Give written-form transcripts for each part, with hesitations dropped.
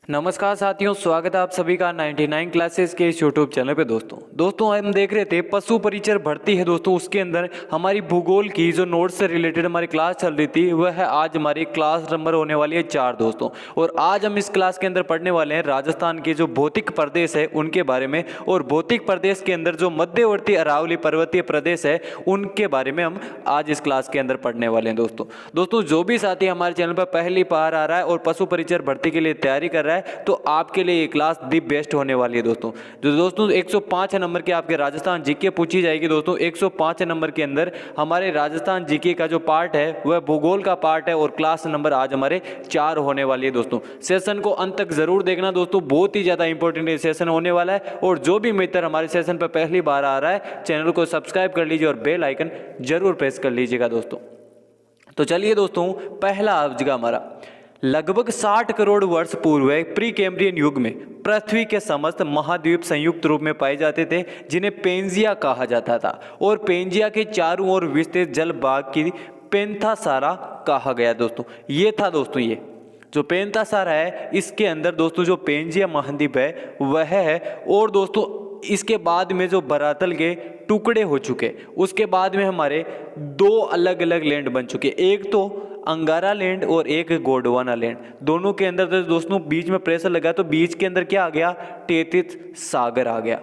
नमस्कार साथियों, स्वागत है आप सभी का 99 क्लासेस के इस यूट्यूब चैनल पे। दोस्तों हम देख रहे थे पशु परिचर भर्ती है दोस्तों। उसके अंदर हमारी भूगोल की जो नोट्स से रिलेटेड हमारी क्लास चल रही थी वह है आज हमारी क्लास नंबर होने वाली है 4 दोस्तों। और आज हम इस क्लास के अंदर पढ़ने वाले हैं राजस्थान के जो भौतिक प्रदेश है उनके बारे में, और भौतिक प्रदेश के अंदर जो मध्यवर्ती अरावली पर्वतीय प्रदेश है उनके बारे में हम आज इस क्लास के अंदर पढ़ने वाले हैं दोस्तों। जो भी साथी हमारे चैनल पर पहली बार आ रहा है और पशु परिचर भर्ती के लिए तैयारी कर रहा है तो आपके लिए ये क्लास दी बेस्ट होने वाली है दोस्तों 105 नंबर के आपके राजस्थान जीके पूछी जाएगी दोस्तों। 105 नंबर के अंदर हमारे राजस्थान जीके का जो पार्ट है वह भूगोल का पार्ट है, और क्लास नंबर आज हमारे 4 होने वाली है दोस्तों। सेशन को अंत तक जरूर देखना दोस्तों, बहुत ही ज्यादा इंपॉर्टेंट सेशन होने वाला है। और जो भी मित्र हमारे सेशन पर पहली बार आ रहा है चैनल को सब्सक्राइब कर लीजिए और बेल आइकन जरूर प्रेस कर लीजिएगा दोस्तों। तो चलिए दोस्तों, पहला आज का हमारा लगभग 60 करोड़ वर्ष पूर्व प्री कैम्ब्रियन युग में पृथ्वी के समस्त महाद्वीप संयुक्त रूप में पाए जाते थे, जिन्हें पेंजिया कहा जाता था। और पेंजिया के चारों ओर विस्तृत जल भाग की पेंथासारा कहा गया दोस्तों। ये था दोस्तों, ये जो पेंथासारा है इसके अंदर दोस्तों जो पेंजिया महाद्वीप है वह है। और दोस्तों इसके बाद में जो बरातल के टुकड़े हो चुके, उसके बाद में हमारे 2 अलग अलग लैंड बन चुके, एक तो अंगारा लैंड और एक गोंडवाना लैंड। दोनों के अंदर तो दोस्तों बीच में प्रेशर लगा तो बीच के अंदर क्या आ गया, टेथिस सागर आ गया।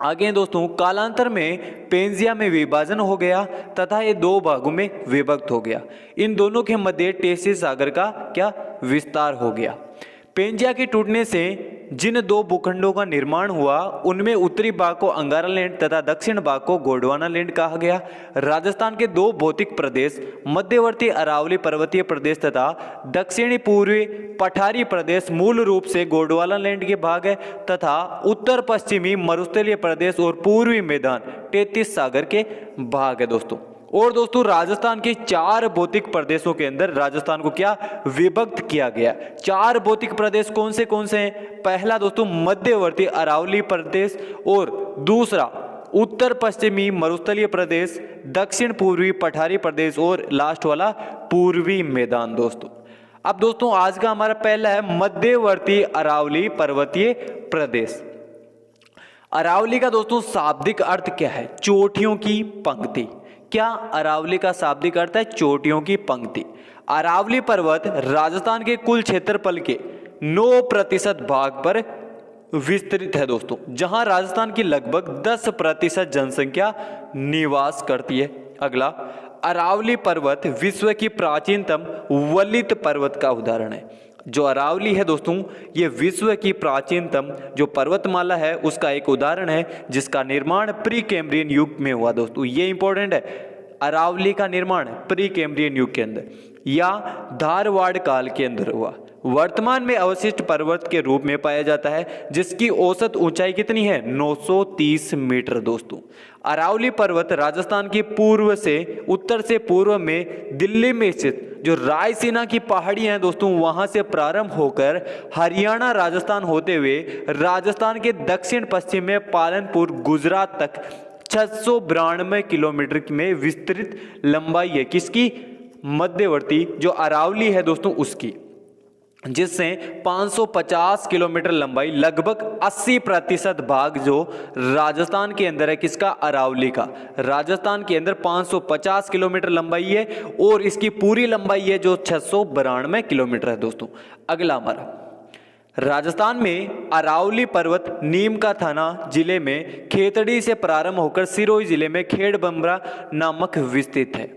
आगे दोस्तों कालांतर में पेंजिया में विभाजन हो गया तथा ये 2 भागों में विभक्त हो गया। इन दोनों के मध्य टेथिस सागर का क्या विस्तार हो गया। पेंजिया के टूटने से जिन 2 भूखंडों का निर्माण हुआ उनमें उत्तरी भाग को अंगारा लैंड तथा दक्षिण भाग को गोंडवाना लैंड कहा गया। राजस्थान के 2 भौतिक प्रदेश मध्यवर्ती अरावली पर्वतीय प्रदेश तथा दक्षिणी पूर्वी पठारी प्रदेश मूल रूप से गोंडवाना लैंड के भाग है, तथा उत्तर पश्चिमी मरुस्थलीय प्रदेश और पूर्वी मैदान टेथिस सागर के भाग है दोस्तों। और दोस्तों राजस्थान के 4 भौतिक प्रदेशों के अंदर राजस्थान को क्या विभक्त किया गया। 4 भौतिक प्रदेश कौन से हैं? पहला दोस्तों मध्यवर्ती अरावली प्रदेश, और दूसरा उत्तर पश्चिमी मरुस्थलीय प्रदेश, दक्षिण पूर्वी पठारी प्रदेश, और लास्ट वाला पूर्वी मैदान दोस्तों। अब दोस्तों आज का हमारा पहला है मध्यवर्ती अरावली पर्वतीय प्रदेश। अरावली का दोस्तों शाब्दिक अर्थ क्या है? चोटियों की पंक्ति। क्या अरावली का शाब्दिक अर्थ है? चोटियों की पंक्ति। अरावली पर्वत राजस्थान के कुल क्षेत्रफल के 9% भाग पर विस्तृत है दोस्तों, जहां राजस्थान की लगभग 10% जनसंख्या निवास करती है। अगला, अरावली पर्वत विश्व की प्राचीनतम वलित पर्वत का उदाहरण है। जो अरावली है दोस्तों ये विश्व की प्राचीनतम जो पर्वतमाला है उसका एक उदाहरण है, जिसका निर्माण प्री कैम्ब्रियन युग में हुआ दोस्तों। ये इंपॉर्टेंट है, अरावली का निर्माण प्री कैम्ब्रियन युग के अंदर या धारवाड़ काल के अंदर हुआ। वर्तमान में अवशिष्ट पर्वत के रूप में पाया जाता है, जिसकी औसत ऊंचाई कितनी है? 930 मीटर दोस्तों। अरावली पर्वत राजस्थान की पूर्व से उत्तर से पूर्व में दिल्ली में स्थित जो रायसीना की पहाड़ियां हैं दोस्तों वहां से प्रारंभ होकर हरियाणा राजस्थान होते हुए राजस्थान के दक्षिण पश्चिम में पालनपुर गुजरात तक 692 किलोमीटर में विस्तृत लंबाई है। किसकी? मध्यवर्ती जो अरावली है दोस्तों उसकी, जिससे 550 किलोमीटर लंबाई, लगभग 80% भाग जो राजस्थान के अंदर है। किसका? अरावली का। राजस्थान के अंदर 550 किलोमीटर लंबाई है और इसकी पूरी लंबाई है जो 692 किलोमीटर है दोस्तों। अगला हमारा राजस्थान में अरावली पर्वत नीम का थाना जिले में खेतड़ी से प्रारंभ होकर सिरोही जिले में खेड़बम्बरा नामक विस्तृत है।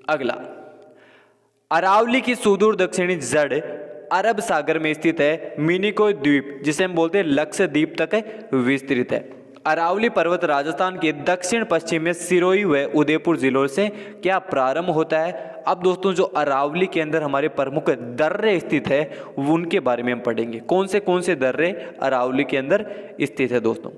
अगला, अरावली की सुदूर दक्षिणी जड़ अरब सागर में स्थित है। मिनिकोय द्वीप जिसे हम बोलते हैं लक्षद्वीप तक विस्तृत है। अरावली पर्वत राजस्थान के दक्षिण पश्चिम में सिरोही व उदयपुर जिलों से क्या प्रारंभ होता है। अब दोस्तों जो अरावली के अंदर हमारे प्रमुख दर्रे स्थित है उनके बारे में हम पढ़ेंगे। कौन से दर्रे अरावली के अंदर स्थित है दोस्तों।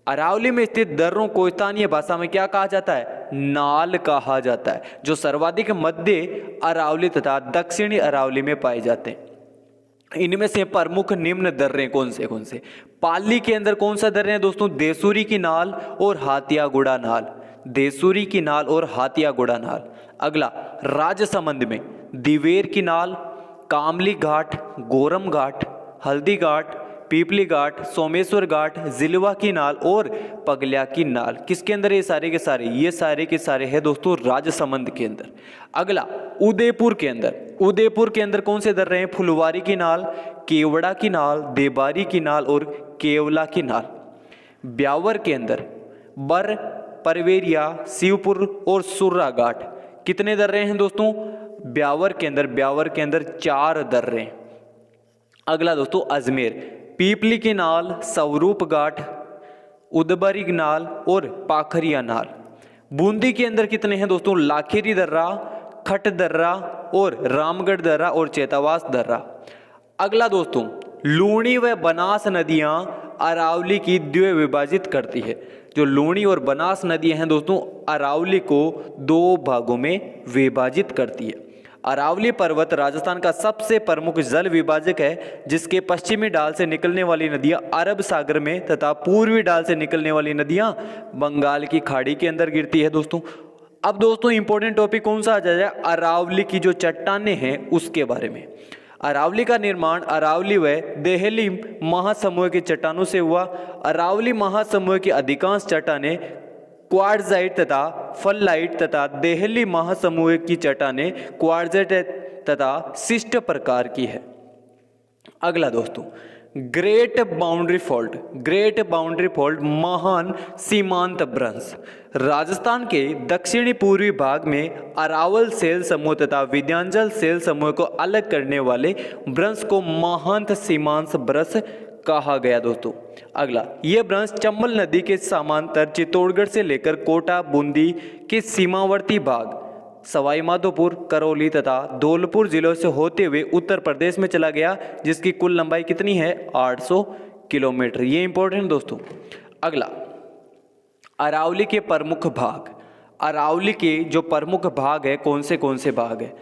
अरावली में स्थित दर्रों को स्थानीय भाषा में क्या कहा जाता है? नाल कहा जाता है, जो सर्वाधिक मध्य अरावली तथा दक्षिणी अरावली में पाए जाते हैं। इनमें से प्रमुख निम्न दर्रे कौन से? पाली के अंदर कौन सा दर्रे हैं दोस्तों? देसूरी की नाल और हाथियागुड़ा नाल। देसूरी की नाल और हाथियागुड़ा नाल। अगला, राजसमंद में दिवेर की नाल, कामली घाट, गोरम घाट, हल्दी घाट, पीपली घाट, सोमेश्वर घाट, जिलवा की नाल और पगल्या की नाल। किसके अंदर ये सारे के सारे? ये सारे के सारे है दोस्तों राजसमंद के अंदर। अगला उदयपुर के अंदर, उदयपुर के अंदर कौन से दर्रे हैं? फुलवारी की नाल, केवड़ा की नाल, देबारी की नाल और केवला की नाल। ब्यावर के अंदर बर, परवेरिया, शिवपुर और सुर्रा घाट। कितने दर्रे हैं दोस्तों ब्यावर के अंदर? ब्यावर के अंदर 4 दर्रे हैं। अगला दोस्तों अजमेर, पीपली की नाल, स्वरूप घाट, उदबरी नाल और पाखरिया नाल। बूंदी के अंदर कितने हैं दोस्तों? लाखेरी दर्रा, खट दर्रा और रामगढ़ दर्रा और चेतावास दर्रा। अगला दोस्तों लूणी व बनास नदियां अरावली की द्वे विभाजित करती है। जो लूणी और बनास नदियां हैं दोस्तों अरावली को 2 भागों में विभाजित करती है। अरावली पर्वत राजस्थान का सबसे प्रमुख जल विभाजक है, जिसके पश्चिमी ढाल से निकलने वाली नदियां अरब सागर में तथा पूर्वी ढाल से निकलने वाली नदियां बंगाल की खाड़ी के अंदर गिरती है दोस्तों। अब दोस्तों इंपॉर्टेंट टॉपिक कौन सा आ जाएगा? अरावली की जो चट्टानें हैं उसके बारे में। अरावली का निर्माण अरावली व देहली महासमूह की चट्टानों से हुआ। अरावली महासमूह की अधिकांश चट्टानें क्वार्ट्जाइट तथा फललाइट तथा देहली महासमूह की चट्टानें क्वार्ट्जाइट तथा शिष्ट प्रकार की है। अगला दोस्तों great boundary fault, great boundary fault महान सीमांत भ्रंश। राजस्थान के दक्षिणी पूर्वी भाग में अरावल सेल समूह तथा विंध्याचल सेल समूह को अलग करने वाले भ्रंश को महांत सीमांत भ्रंश कहा गया दोस्तों। अगला यह भ्रंश चंबल नदी के समांतर चित्तौड़गढ़ से लेकर कोटा, बूंदी के सीमावर्ती भाग, सवाई माधोपुर, करौली तथा धौलपुर जिलों से होते हुए उत्तर प्रदेश में चला गया, जिसकी कुल लंबाई कितनी है? 800 किलोमीटर। ये इंपॉर्टेंट दोस्तों। अगला अरावली के प्रमुख भाग। अरावली के जो प्रमुख भाग है कौन से भाग है?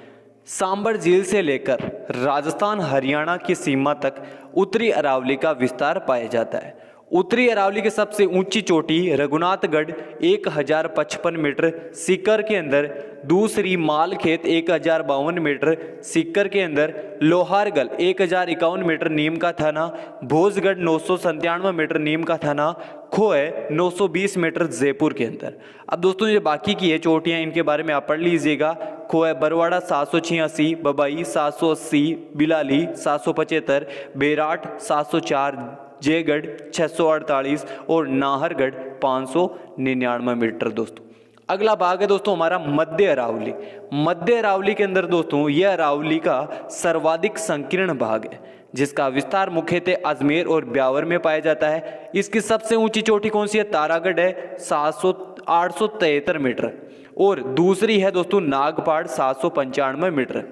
सांबर झील से लेकर राजस्थान हरियाणा की सीमा तक उत्तरी अरावली का विस्तार पाया जाता है। उत्तरी अरावली की सबसे ऊंची चोटी रघुनाथगढ़ 1055 मीटर, सीकर के अंदर दूसरी मालखेत 1052 मीटर, सीकर के अंदर लोहारगल 1051 मीटर नीम का थाना, भोजगढ़ 997 मीटर नीम का थाना, खोए 920 मीटर जयपुर के अंदर। अब दोस्तों ये बाकी की है चोटियां, इनके बारे में आप पढ़ लीजिएगा। खोए बरवाड़ा 786, बबाई 780, बिलाली 775, बेराट 704, जयगढ़ 648 और नाहरगढ़ 599 मीटर दोस्तों। अगला भाग है दोस्तों हमारा मध्य अरावली। मध्य अरावली के अंदर दोस्तों यह अरावली का सर्वाधिक संकीर्ण भाग है, जिसका विस्तार मुख्यतः अजमेर और ब्यावर में पाया जाता है। इसकी सबसे ऊंची चोटी कौन सी है? तारागढ़ है 873 मीटर और दूसरी है दोस्तों नागपाड़ 795 मीटर।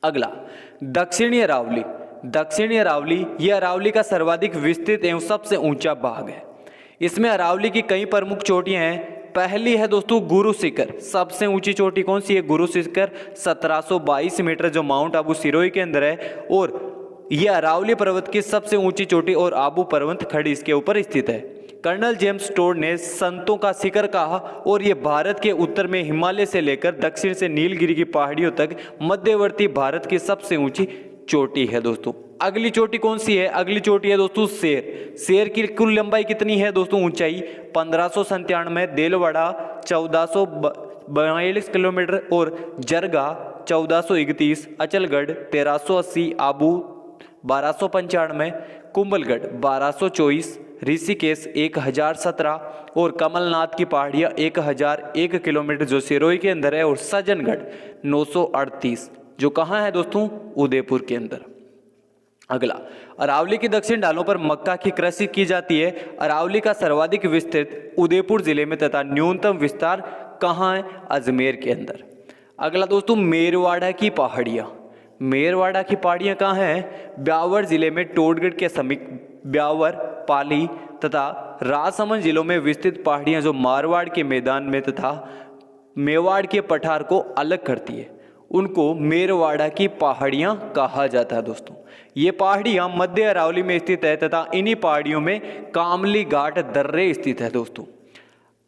अगला दक्षिणी अरावली। दक्षिणी अरावली यह अरावली का सर्वाधिक विस्तृत एवं सबसे ऊंचा भाग है। इसमें अरावली की कई प्रमुख चोटियां हैं। पहली है दोस्तों गुरु शिखर। सबसे ऊंची चोटी कौन सी है? गुरु शिखर 1722 मीटर, जो माउंट आबू सिरोही के अंदर है और यह अरावली पर्वत की सबसे ऊंची चोटी और आबू पर्वत खड़ी इसके ऊपर स्थित है। कर्नल जेम्स टोड ने संतों का शिखर कहा और यह भारत के उत्तर में हिमालय से लेकर दक्षिण से नीलगिरी की पहाड़ियों तक मध्यवर्ती भारत की सबसे ऊंची चोटी है दोस्तों। अगली चोटी कौन सी है? अगली चोटी है दोस्तों शेर। शेर की कुल लंबाई कितनी है दोस्तों? ऊंचाई 1597, देलवाड़ा 1442 किलोमीटर और जरगा 1431, अचलगढ़ 1380, आबू 1295, कुंभलगढ़ 1224, ऋषिकेश 1017 और कमलनाथ की पहाड़ियाँ 1001 किलोमीटर जो सिरोही के अंदर है, और सज्जनगढ़ 938 जो कहाँ है दोस्तों? उदयपुर के अंदर। अगला अरावली की दक्षिण ढालों पर मक्का की कृषि की जाती है। अरावली का सर्वाधिक विस्तृत उदयपुर जिले में तथा न्यूनतम विस्तार कहाँ है? अजमेर के अंदर। अगला दोस्तों मेरवाड़ा की पहाड़ियाँ। मेरवाड़ा की पहाड़ियाँ कहाँ हैं? ब्यावर जिले में टोडगढ़ के समीप ब्यावर, पाली तथा राजसमंद जिलों में विस्तृत पहाड़ियाँ जो मारवाड़ के मैदान में तथा मेवाड़ के पठार को अलग करती है, उनको मेरवाड़ा की पहाड़ियाँ कहा जाता है दोस्तों। ये पहाड़ियाँ मध्य अरावली में स्थित है तथा इन्हीं पहाड़ियों में कामली घाट दर्रे स्थित है दोस्तों।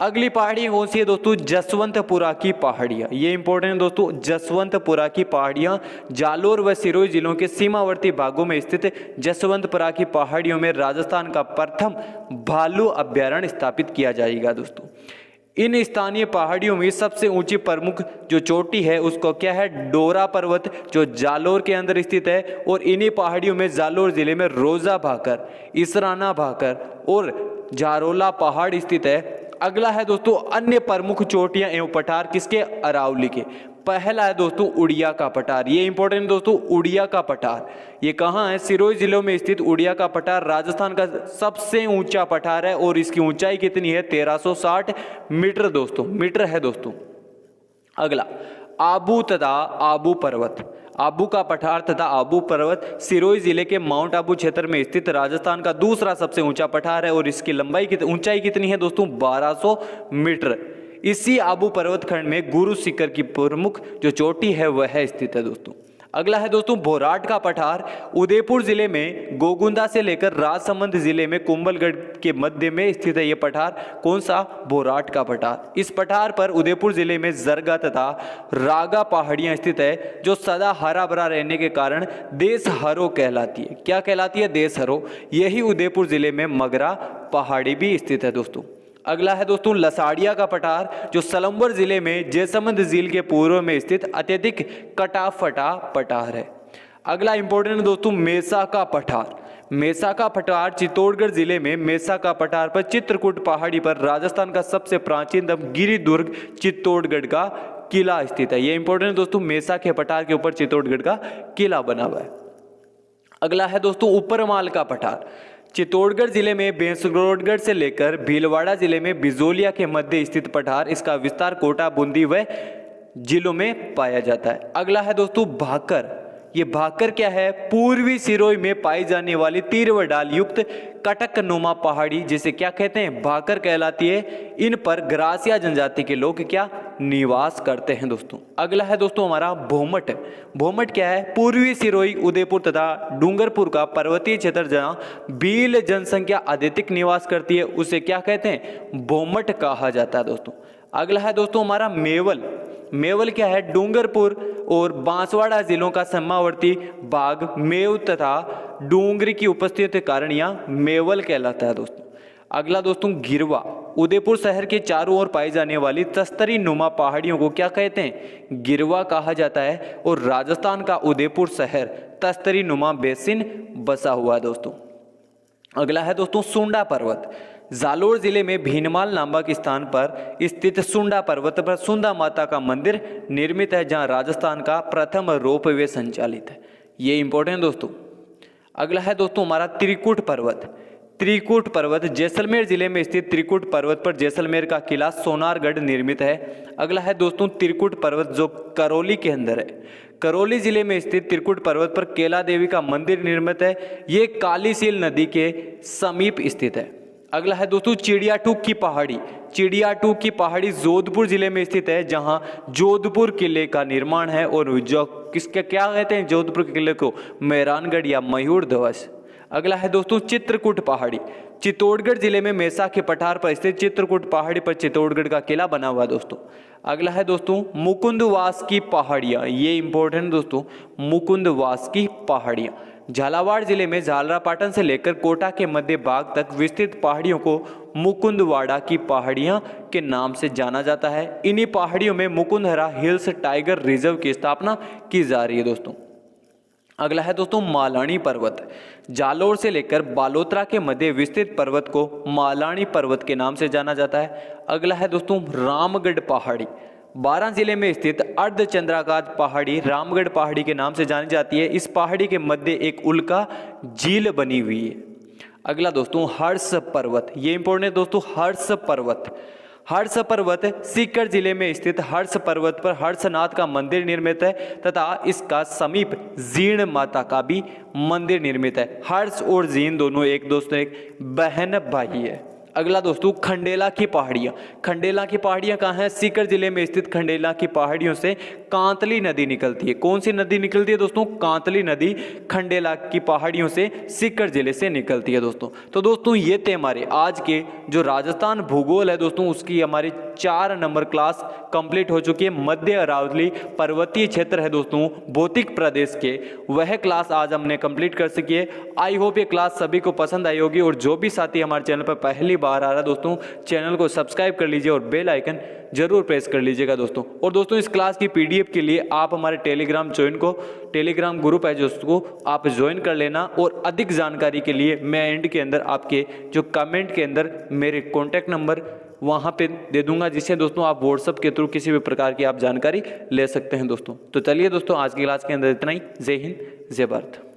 अगली पहाड़ी कौन सी है दोस्तों? जसवंतपुरा की पहाड़ियाँ। ये इंपॉर्टेंट दोस्तों, जसवंतपुरा की पहाड़ियाँ जालोर व सिरोही जिलों के सीमावर्ती भागों में स्थित जसवंतपुरा की पहाड़ियों में राजस्थान का प्रथम भालू अभ्यारण्य स्थापित किया जाएगा दोस्तों। इन स्थानीय पहाड़ियों में सबसे ऊंची प्रमुख जो चोटी है उसको क्या है? डोरा पर्वत, जो जालोर के अंदर स्थित है। और इन्हीं पहाड़ियों में जालोर जिले में रोजा भाकर, इसराना भाकर और जारोला पहाड़ स्थित है। अगला है दोस्तों अन्य प्रमुख चोटियां एवं पठार किसके? अरावली के। पहला है दोस्तों उड़िया का पठार। ये इंपॉर्टेंट दोस्तों, उड़िया का पठार ये कहाँ है? सिरोही जिलों में स्थित उड़िया का पठार राजस्थान का सबसे ऊंचा पठार है और इसकी ऊंचाई कितनी है? 1360 मीटर दोस्तों, मीटर है दोस्तों। अगला आबू तथा आबू पर्वत। आबू का पठार तथा आबू पर्वत सिरोही जिले के माउंट आबू क्षेत्र में स्थित राजस्थान का दूसरा सबसे ऊंचा पठार है और इसकी ऊंचाई कितनी है दोस्तों? 1200 मीटर। इसी आबू पर्वत खंड में गुरु शिखर की प्रमुख जो चोटी है वह स्थित है दोस्तों। अगला है दोस्तों भोराट का पठार। उदयपुर जिले में गोगुंदा से लेकर राजसमंद जिले में कुंभलगढ़ के मध्य में स्थित है ये पठार। कौन सा? भोराट का पठार। इस पठार पर उदयपुर जिले में जरगा तथा रागा पहाड़ियां स्थित है जो सदा हरा भरा रहने के कारण देशहरो कहलाती है। क्या कहलाती है? देशहरो। यही उदयपुर जिले में मगरा पहाड़ी भी स्थित है दोस्तों। अगला है दोस्तों लसाड़िया का पठार जो सलम्बर जिले में जैसमंद झील के पूर्व में स्थित अत्यधिक कटा फटा पठार है। अगला इंपॉर्टेंट दोस्तों मेसा का पठार। मेसा का पठार चित्तौड़गढ़ जिले में मेसा का पठार पर चित्रकूट पहाड़ी पर राजस्थान का सबसे प्राचीनतम गिरी दुर्ग चित्तौड़गढ़ का किला स्थित है। ये इंपॉर्टेंट दोस्तों, मेसा के पठार के ऊपर चित्तौड़गढ़ का किला बना हुआ है। अगला है दोस्तों ऊपरमाल का पठार। चित्तौड़गढ़ जिले में बेंसगौरगढ़ से लेकर भीलवाड़ा जिले में बिजोलिया के मध्य स्थित पठार। इसका विस्तार कोटा, बूंदी व जिलों में पाया जाता है। अगला है दोस्तों भाकर। ये भाकर क्या है? पूर्वी सिरोही में पाई जाने वाली तीर व डाल युक्त कटक नुमा पहाड़ी जिसे क्या कहते हैं? भाकर कहलाती है। इन पर ग्रासिया जनजाति के लोग क्या निवास करते हैं दोस्तों। अगला है दोस्तों हमारा भोमट। भोमट क्या है? पूर्वी सिरोही, उदयपुर तथा डूंगरपुर का पर्वतीय क्षेत्र जहां भील जनसंख्या अधिक निवास करती है उसे क्या कहते हैं? भोमट कहा जाता है दोस्तों। अगला है दोस्तों हमारा मेवल। मेवल क्या है? डूंगरपुर और बांसवाड़ा जिलों का सीमावर्ती भाग मेव तथा डूंगरी की उपस्थिति के कारण यह मेवल कहलाता है दोस्तों। अगला दोस्तों गिरवा। उदयपुर शहर के चारों ओर पाई जाने वाली तस्तरी नुमा पहाड़ियों को क्या कहते हैं? गिरवा कहा जाता है। और राजस्थान का उदयपुर शहर तस्तरी नुमा बेसिन बसा हुआ है दोस्तों। अगला है दोस्तों सुंडा पर्वत। जालोर जिले में भीनमाल नामक स्थान पर स्थित सुंडा पर्वत पर सुंदा माता का मंदिर निर्मित है जहां राजस्थान का प्रथम रोपवे संचालित है। ये इंपॉर्टेंट दोस्तों। अगला है दोस्तों हमारा त्रिकुट पर्वत। त्रिकुट पर्वत जैसलमेर जिले में स्थित त्रिकुट पर्वत पर जैसलमेर का किला सोनारगढ़ निर्मित है। अगला है दोस्तों त्रिकुट पर्वत जो करौली के अंदर है। करौली जिले में स्थित त्रिकुट पर्वत पर केला देवी का मंदिर निर्मित है। ये कालीसील नदी के समीप स्थित है। अगला है दोस्तों चिड़ियाटूक की पहाड़ी। चिड़ियाटूक की पहाड़ी जोधपुर जिले में स्थित है जहां जोधपुर किले का निर्माण है। और जो किसके क्या कहते हैं जोधपुर के किले को? मेहरानगढ़ या मयूर ध्वज। अगला है दोस्तों चित्रकूट पहाड़ी। चित्तौड़गढ़ जिले में मेसा के पठार पर स्थित चित्रकूट पहाड़ी पर चित्तौड़गढ़ का किला बना हुआ दोस्तों। अगला है दोस्तों मुकुंदवास की पहाड़ियाँ। ये इंपॉर्टेंट दोस्तों, मुकुंदवास की पहाड़ियाँ झालावाड़ जिले में झालरापाटन से लेकर कोटा के मध्य भाग तक विस्तृत पहाड़ियों को मुकुंदवाड़ा की पहाड़ियां के नाम से जाना जाता है। इन्हीं पहाड़ियों में मुकुंदहरा हिल्स टाइगर रिजर्व की स्थापना की जा रही है दोस्तों। अगला है दोस्तों मालानी पर्वत। जालोर से लेकर बालोतरा के मध्य विस्तृत पर्वत को मालानी पर्वत के नाम से जाना जाता है। अगला है दोस्तों रामगढ़ पहाड़ी। 12 जिले में स्थित अर्धचंद्राकार पहाड़ी रामगढ़ पहाड़ी के नाम से जानी जाती है। इस पहाड़ी के मध्य एक उल्का झील बनी हुई है। अगला दोस्तों हर्ष पर्वत। ये इंपॉर्टेंट दोस्तों, हर्ष पर्वत। हर्ष पर्वत सीकर जिले में स्थित हर्ष पर्वत पर हर्षनाथ का मंदिर निर्मित है तथा इसका समीप जीर्ण माता का भी मंदिर निर्मित है। हर्ष और जीर्ण दोनों एक दोस्तों एक बहन भाई है। अगला दोस्तों खंडेला की पहाड़ियाँ। खंडेला की पहाड़ियाँ कहाँ हैं? सीकर जिले में स्थित खंडेला की पहाड़ियों से कांतली नदी निकलती है। कौन सी नदी निकलती है दोस्तों? कांतली नदी खंडेला की पहाड़ियों से सीकर जिले से निकलती है दोस्तों। तो दोस्तों ये थे हमारे आज के जो राजस्थान भूगोल है दोस्तों, उसकी हमारी 4 नंबर क्लास कंप्लीट हो चुकी है। मध्य अरावली पर्वतीय क्षेत्र है दोस्तों भौतिक प्रदेश के, वह क्लास आज हमने कंप्लीट कर सकी है। आई होप ये क्लास सभी को पसंद आई होगी, और जो भी साथी हमारे चैनल पर पहली बार आ रहा है दोस्तों, चैनल को सब्सक्राइब कर लीजिए और बेल आइकन जरूर प्रेस कर लीजिएगा दोस्तों। और दोस्तों इस क्लास की पीडीएफ के लिए आप हमारे टेलीग्राम ग्रुप है जिसको आप ज्वाइन कर लेना, और अधिक जानकारी के लिए मैं एंड के अंदर आपके जो कमेंट के अंदर मेरे कॉन्टैक्ट नंबर वहाँ पे दे दूंगा, जिससे दोस्तों आप व्हाट्सएप के थ्रू किसी भी प्रकार की आप जानकारी ले सकते हैं दोस्तों। तो चलिए दोस्तों आज की क्लास के अंदर इतना ही। जय हिंद, जय भारत।